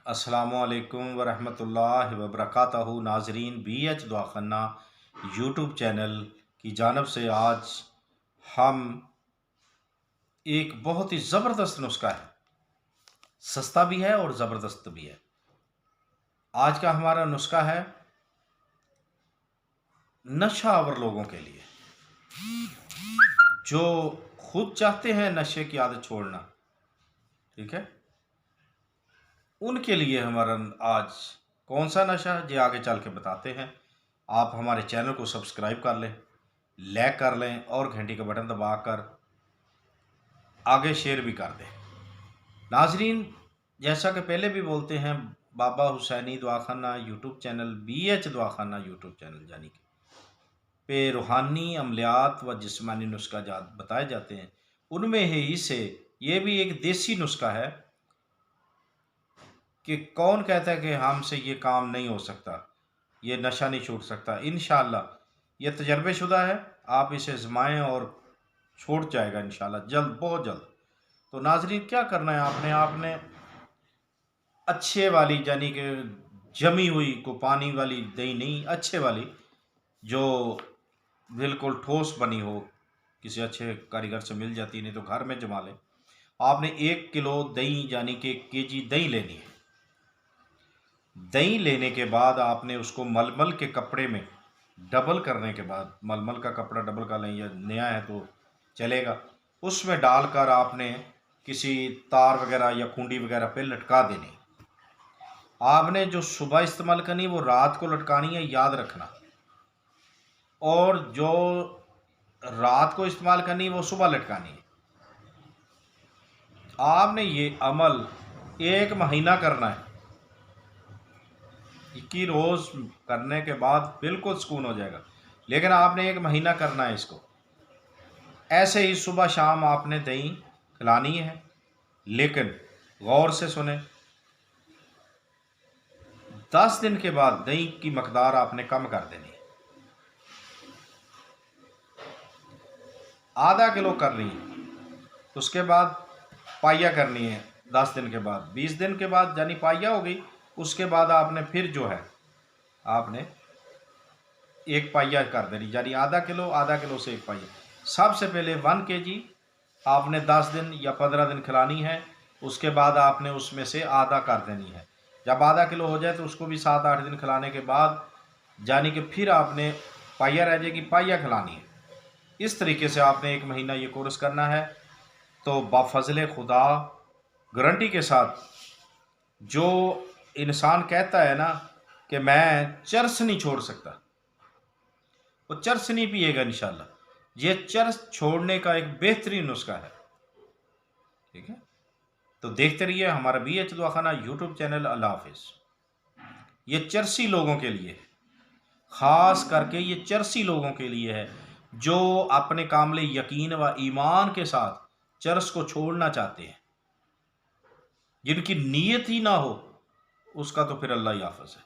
अस्सलामुअलैकुम वरहमतुल्लाहि वबरकातहू। नाजरीन, BH दुआखन्ना यूट्यूब चैनल की जानब से आज हम एक बहुत ही ज़बरदस्त नुस्खा है, सस्ता भी है और ज़बरदस्त भी है। आज का हमारा नुस्खा है नशा आवर लोगों के लिए, जो खुद चाहते हैं नशे की आदत छोड़ना। ठीक है, उनके लिए हमारा आज कौन सा नशा है, ये आगे चल के बताते हैं। आप हमारे चैनल को सब्सक्राइब कर लें, लाइक कर लें और घंटी का बटन दबाकर आगे शेयर भी कर दें। नाजरीन, जैसा कि पहले भी बोलते हैं, Baba Hussaini Duakhana YouTube channel, BH Duakhana YouTube channel यानी कि पे रूहानी अमलियात व जिस्मानी नुस्खा बताए जाते हैं। उनमें ही से ये भी एक देसी नुस्खा है कि कौन कहता है कि हमसे ये काम नहीं हो सकता, ये नशा नहीं छूट सकता। इंशाअल्लाह ये तजर्बेशुदा है, आप इसे आजमाएं और छूट जाएगा इंशाअल्लाह, जल्द, बहुत जल्द। तो नाजरीन, क्या करना है आपने अच्छे वाली यानी कि जमी हुई को पानी वाली दही नहीं, अच्छे वाली जो बिल्कुल ठोस बनी हो, किसी अच्छे कारीगर से मिल जाती, नहीं तो घर में जमा लें। आपने 1 किलो दही यानी कि 1 केजी दही लेनी है। दही लेने के बाद आपने उसको मलमल के कपड़े में डबल करने के बाद, मलमल का कपड़ा डबल का लें या नया है तो चलेगा, उसमें डालकर आपने किसी तार वगैरह या खूंडी वगैरह पे लटका देनी। आपने जो सुबह इस्तेमाल करनी वो रात को लटकानी है, याद रखना। और जो रात को इस्तेमाल करनी वो सुबह लटकानी है। आपने ये अमल 1 महीना करना है। 21 रोज़ करने के बाद बिल्कुल सुकून हो जाएगा, लेकिन आपने 1 महीना करना है इसको। ऐसे ही सुबह शाम आपने दही खिलानी है, लेकिन गौर से सुने, 10 दिन के बाद दही की मकदार आपने कम कर देनी है। आधा किलो करनी है, उसके बाद पाइया करनी है। 10 दिन के बाद, 20 दिन के बाद यानी पाइया हो गई। उसके बाद आपने फिर जो है आपने 1 पाइया कर देनी, यानी आधा किलो से 1 पाइया। सबसे पहले 1 केजी आपने 10 दिन या 15 दिन खिलानी है। उसके बाद आपने उसमें से आधा कर देनी है। जब आधा किलो हो जाए तो उसको भी 7-8 दिन खिलाने के बाद यानी कि फिर आपने पाइया रह जाएगी, पाइया खिलानी है। इस तरीके से आपने 1 महीना ये कोर्स करना है। तो बाफजले खुदा, गारंटी के साथ, जो इंसान कहता है ना कि मैं चरस नहीं छोड़ सकता, वो चरस नहीं पिएगा इंशाल्लाह। ये चरस छोड़ने का एक बेहतरीन नुस्खा है। ठीक है, तो देखते रहिए हमारा BH दुआखाना यूट्यूब चैनल। अल्लाह हाफिज़। ये चरसी लोगों के लिए, ख़ास करके ये चरसी लोगों के लिए है, जो अपने कामिल यकीन व ईमान के साथ चरस को छोड़ना चाहते हैं। जिनकी नीयत ही ना हो, उसका तो फिर अल्लाह ही हाफ़िज़ है।